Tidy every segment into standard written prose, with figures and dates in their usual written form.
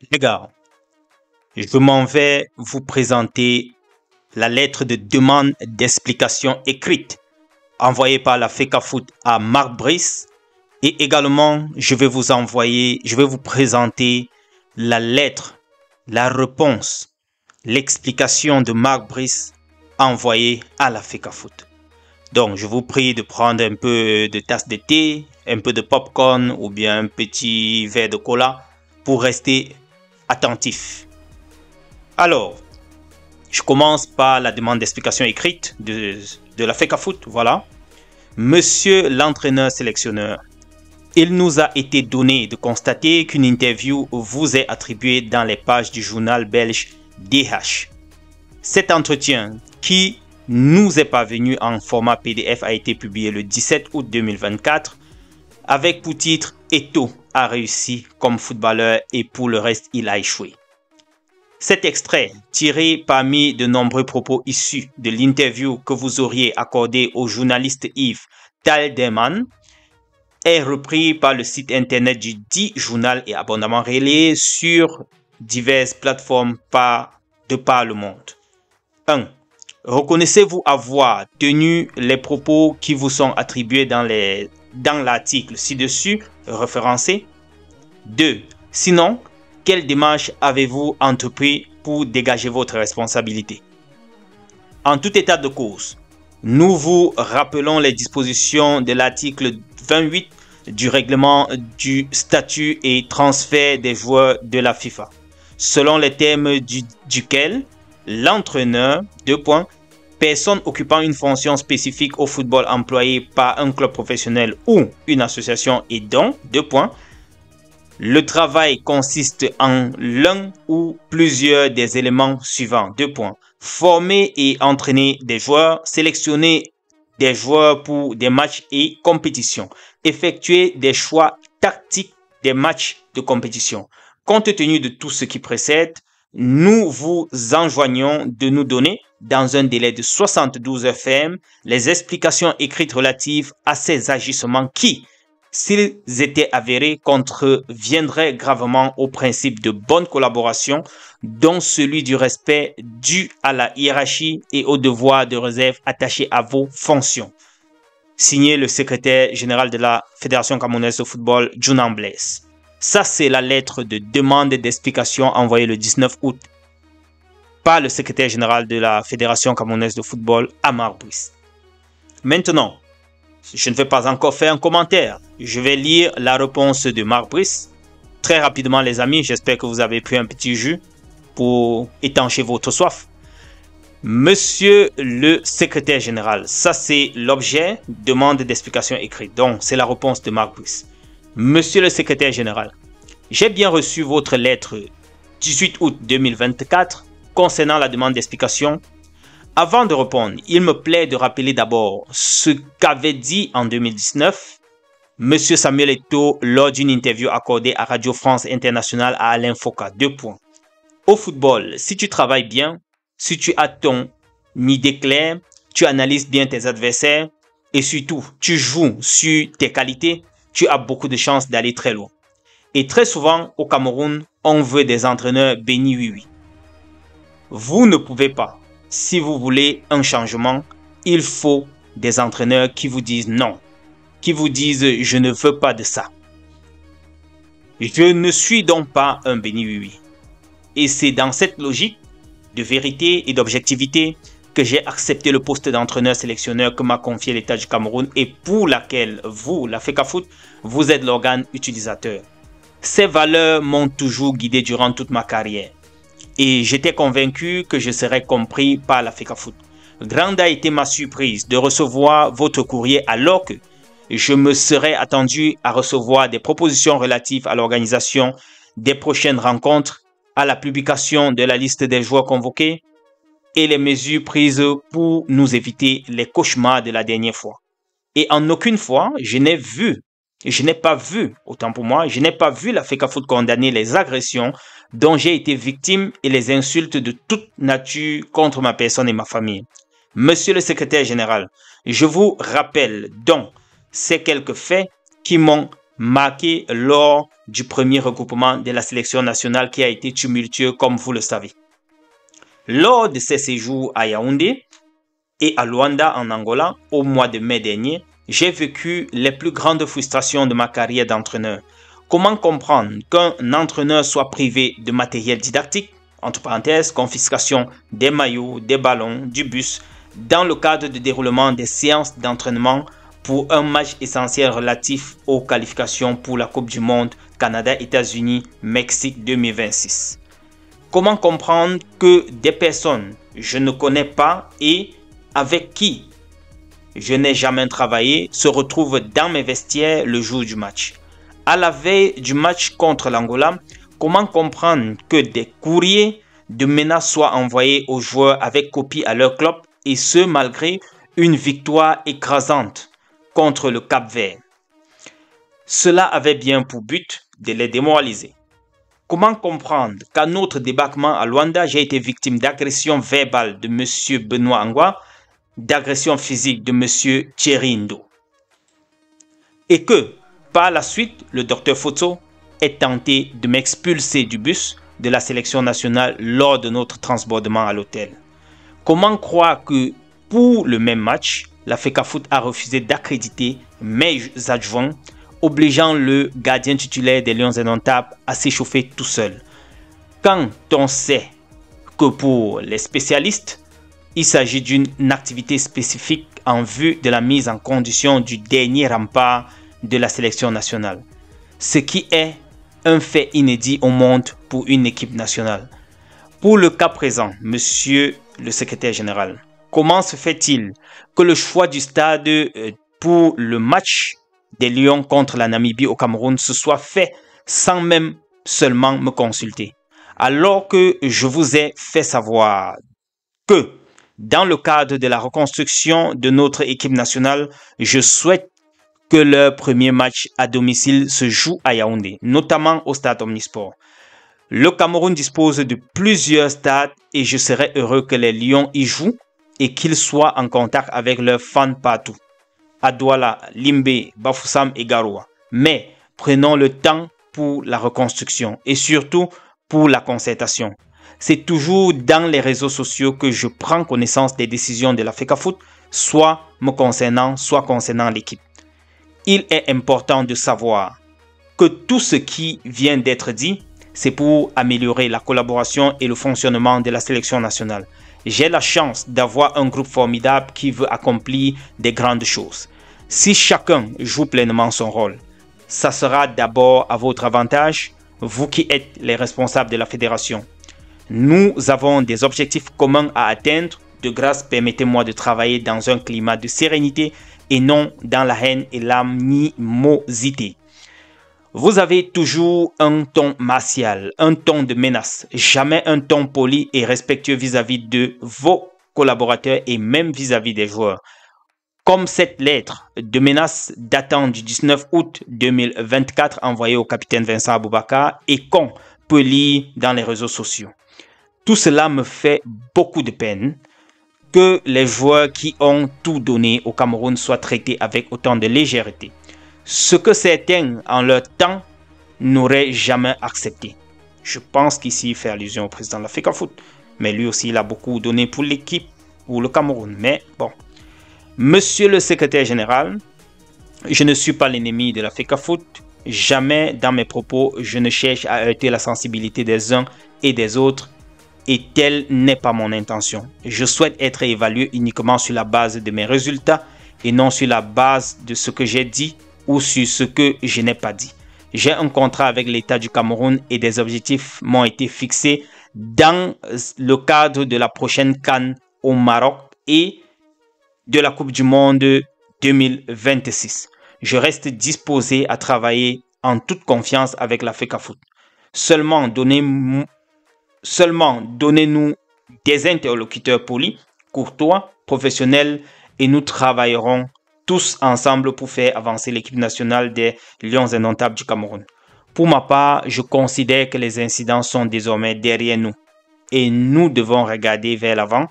Les gars, je m'en vais vous présenter la lettre de demande d'explication écrite envoyée par la FECAFOOT à Marc Brice et également je vais vous présenter la lettre, la réponse, l'explication de Marc Brice envoyée à la FECAFOOT. Donc je vous prie de prendre un peu de tasse de thé, un peu de popcorn ou bien un petit verre de cola pour rester attentif. Alors, je commence par la demande d'explication écrite de la FECAFOOT. Voilà. Monsieur l'entraîneur sélectionneur, il nous a été donné de constater qu'une interview vous est attribuée dans les pages du journal belge DH. Cet entretien, qui nous est parvenu en format PDF, a été publié le 17 août 2024 avec pour titre « Eto'o a réussi comme footballeur et pour le reste, il a échoué ». Cet extrait, tiré parmi de nombreux propos issus de l'interview que vous auriez accordée au journaliste Yves Talderman, est repris par le site internet du dit journal et abondamment relayé sur diverses plateformes de par le monde. 1. Reconnaissez-vous avoir tenu les propos qui vous sont attribués dans l'article ci-dessus référencé? 2. Sinon, quelle démarche avez-vous entrepris pour dégager votre responsabilité? En tout état de cause, nous vous rappelons les dispositions de l'article 28 du règlement du statut et transfert des joueurs de la FIFA, selon les termes duquel l'entraîneur, personne occupant une fonction spécifique au football employée par un club professionnel ou une association et dont, le travail consiste en l'un ou plusieurs des éléments suivants. Former et entraîner des joueurs, sélectionner des joueurs pour des matchs et compétitions, effectuer des choix tactiques des matchs de compétition. Compte tenu de tout ce qui précède, nous vous enjoignons de nous donner, dans un délai de 72 heures fermes, les explications écrites relatives à ces agissements qui, s'ils étaient avérés, contreviendraient gravement au principe de bonne collaboration, dont celui du respect dû à la hiérarchie et au devoir de réserve attaché à vos fonctions. Signé le secrétaire général de la Fédération camerounaise de football, Junan Blaise. Ça, c'est la lettre de demande d'explication envoyée le 19 août par le secrétaire général de la Fédération camerounaise de football à Marc Brice. Maintenant, je ne vais pas encore faire un commentaire. Je vais lire la réponse de Marc Brice. Très rapidement, les amis, j'espère que vous avez pris un petit jus pour étancher votre soif. Monsieur le secrétaire général, ça c'est l'objet, demande d'explication écrite. Donc, c'est la réponse de Marc Brice. Monsieur le secrétaire général, j'ai bien reçu votre lettre 18 août 2024 concernant la demande d'explication. Avant de répondre, il me plaît de rappeler d'abord ce qu'avait dit en 2019 M. Samuel Eto'o lors d'une interview accordée à Radio France Internationale à Alain Foka. Au football, si tu travailles bien, si tu as ton idée claire, tu analyses bien tes adversaires et surtout, tu joues sur tes qualités, tu as beaucoup de chances d'aller très loin. Et très souvent, au Cameroun, on veut des entraîneurs bénis oui. Vous ne pouvez pas. Si vous voulez un changement, il faut des entraîneurs qui vous disent non, qui vous disent je ne veux pas de ça. Je ne suis donc pas un béni oui. Et c'est dans cette logique de vérité et d'objectivité que j'ai accepté le poste d'entraîneur sélectionneur que m'a confié l'État du Cameroun et pour laquelle vous, la FECAFOOT, vous êtes l'organe utilisateur. Ces valeurs m'ont toujours guidé durant toute ma carrière. Et j'étais convaincu que je serais compris par la FECAFOOT. Grande a été ma surprise de recevoir votre courrier alors que je me serais attendu à recevoir des propositions relatives à l'organisation des prochaines rencontres, à la publication de la liste des joueurs convoqués et les mesures prises pour nous éviter les cauchemars de la dernière fois. Et en aucune fois, je n'ai pas vu, autant pour moi, je n'ai pas vu la FECAFOOT condamner les agressions dont j'ai été victime et les insultes de toute nature contre ma personne et ma famille. Monsieur le secrétaire général, je vous rappelle donc ces quelques faits qui m'ont marqué lors du premier regroupement de la sélection nationale qui a été tumultueux comme vous le savez. Lors de ces séjours à Yaoundé et à Luanda en Angola au mois de mai dernier, j'ai vécu les plus grandes frustrations de ma carrière d'entraîneur. Comment comprendre qu'un entraîneur soit privé de matériel didactique, entre parenthèses, confiscation des maillots, des ballons, du bus, dans le cadre de déroulement des séances d'entraînement pour un match essentiel relatif aux qualifications pour la Coupe du Monde Canada-États-Unis, Mexique 2026. Comment comprendre que des personnes que je ne connais pas et avec qui je n'ai jamais travaillé se retrouvent dans mes vestiaires le jour du match? À la veille du match contre l'Angola, comment comprendre que des courriers de menaces soient envoyés aux joueurs avec copie à leur club et ce malgré une victoire écrasante contre le Cap-Vert? Cela avait bien pour but de les démoraliser. Comment comprendre qu'à notre débarquement à Luanda, j'ai été victime d'agression verbale de M. Benoît Angwa, d'agression physique de M. Thierry Ndo, et que, par la suite, le docteur Foto ait tenté de m'expulser du bus de la sélection nationale lors de notre transbordement à l'hôtel? Comment croire que, pour le même match, la FECAFOOT a refusé d'accréditer mes adjoints, obligeant le gardien titulaire des Lions Indomptables à s'échauffer tout seul? Quand on sait que pour les spécialistes, il s'agit d'une activité spécifique en vue de la mise en condition du dernier rempart de la sélection nationale, ce qui est un fait inédit au monde pour une équipe nationale. Pour le cas présent, monsieur le secrétaire général, comment se fait-il que le choix du stade pour le match des Lions contre la Namibie au Cameroun se soit fait sans même seulement me consulter, alors que je vous ai fait savoir que dans le cadre de la reconstruction de notre équipe nationale, je souhaite que leur premier match à domicile se joue à Yaoundé, notamment au stade Omnisport. Le Cameroun dispose de plusieurs stades et je serais heureux que les Lions y jouent et qu'ils soient en contact avec leurs fans partout, à Douala, Limbe, Bafoussam et Garoua. Mais prenons le temps pour la reconstruction et surtout pour la concertation. C'est toujours dans les réseaux sociaux que je prends connaissance des décisions de la FECAFOOT, soit me concernant, soit concernant l'équipe. Il est important de savoir que tout ce qui vient d'être dit, c'est pour améliorer la collaboration et le fonctionnement de la sélection nationale. J'ai la chance d'avoir un groupe formidable qui veut accomplir des grandes choses. Si chacun joue pleinement son rôle, ça sera d'abord à votre avantage, vous qui êtes les responsables de la fédération. Nous avons des objectifs communs à atteindre. De grâce, permettez-moi de travailler dans un climat de sérénité et non dans la haine et l'animosité. Vous avez toujours un ton martial, un ton de menace, jamais un ton poli et respectueux vis-à-vis de vos collaborateurs et même vis-à-vis des joueurs. Comme cette lettre de menace datant du 19 août 2024 envoyée au capitaine Vincent Aboubakar et qu'on peut lire dans les réseaux sociaux. Tout cela me fait beaucoup de peine que les joueurs qui ont tout donné au Cameroun soient traités avec autant de légèreté. Ce que certains, en leur temps, n'auraient jamais accepté. Je pense qu'ici, il fait allusion au président de la FECAFOOT. Mais lui aussi, il a beaucoup donné pour l'équipe, ou le Cameroun. Mais bon. Monsieur le secrétaire général, je ne suis pas l'ennemi de la FECAFOOT. Jamais dans mes propos, je ne cherche à heurter la sensibilité des uns et des autres. Et telle n'est pas mon intention. Je souhaite être évalué uniquement sur la base de mes résultats et non sur la base de ce que j'ai dit ou sur ce que je n'ai pas dit. J'ai un contrat avec l'État du Cameroun et des objectifs m'ont été fixés dans le cadre de la prochaine CAN au Maroc et de la Coupe du Monde 2026. Je reste disposé à travailler en toute confiance avec la FECAFOOT. Seulement donnez-nous des interlocuteurs polis, courtois, professionnels et nous travaillerons tous ensemble pour faire avancer l'équipe nationale des Lions Indomptables du Cameroun. Pour ma part, je considère que les incidents sont désormais derrière nous et nous devons regarder vers l'avant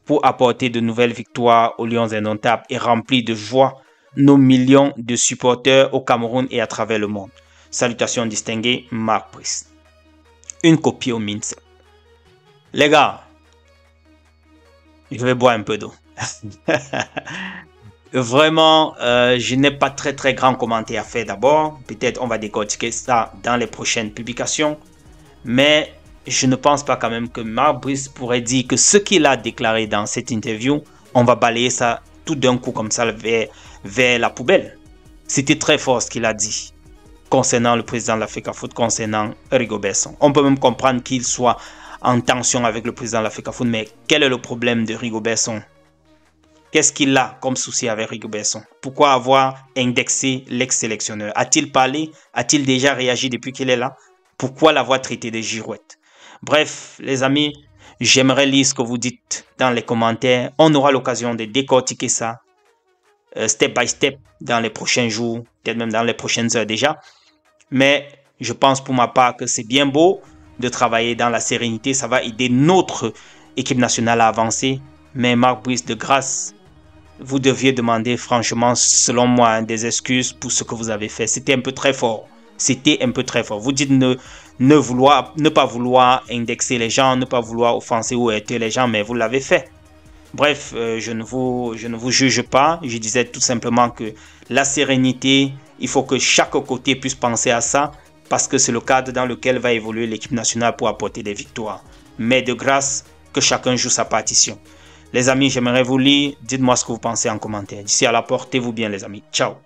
pour apporter de nouvelles victoires aux Lions Indomptables et remplir de joie nos millions de supporters au Cameroun et à travers le monde. Salutations distinguées, Marc Brice. Une copie au MINSEP. Les gars, je vais boire un peu d'eau. Vraiment, je n'ai pas très grand commentaire à faire d'abord. Peut-être on va décortiquer ça dans les prochaines publications. Mais je ne pense pas quand même que Marc Brice pourrait dire que ce qu'il a déclaré dans cette interview, on va balayer ça tout d'un coup comme ça vers la poubelle. C'était très fort ce qu'il a dit concernant le président de la FECAFOOT, concernant Rigobert Song. On peut même comprendre qu'il soit en tension avec le président de la FECAFOOT, mais quel est le problème de Rigobert Song? Qu'est-ce qu'il a comme souci avec Rigobert Song? Pourquoi avoir indexé l'ex-sélectionneur? A-t-il parlé? A-t-il déjà réagi depuis qu'il est là? Pourquoi l'avoir traité de girouette? Bref, les amis, j'aimerais lire ce que vous dites dans les commentaires. On aura l'occasion de décortiquer ça step by step dans les prochains jours, peut-être même dans les prochaines heures déjà. Mais je pense pour ma part que c'est bien beau de travailler dans la sérénité. Ça va aider notre équipe nationale à avancer. Mais Marc Brice, de grâce, vous deviez demander franchement, selon moi, des excuses pour ce que vous avez fait. C'était un peu très fort. C'était un peu très fort. Vous dites ne pas vouloir indexer les gens, ne pas vouloir offenser ou heurter les gens, mais vous l'avez fait. Bref, je ne vous juge pas. Je disais tout simplement que la sérénité, il faut que chaque côté puisse penser à ça parce que c'est le cadre dans lequel va évoluer l'équipe nationale pour apporter des victoires. Mais de grâce, que chacun joue sa partition. Les amis, j'aimerais vous lire. Dites-moi ce que vous pensez en commentaire. D'ici à là, portez-vous bien les amis. Ciao.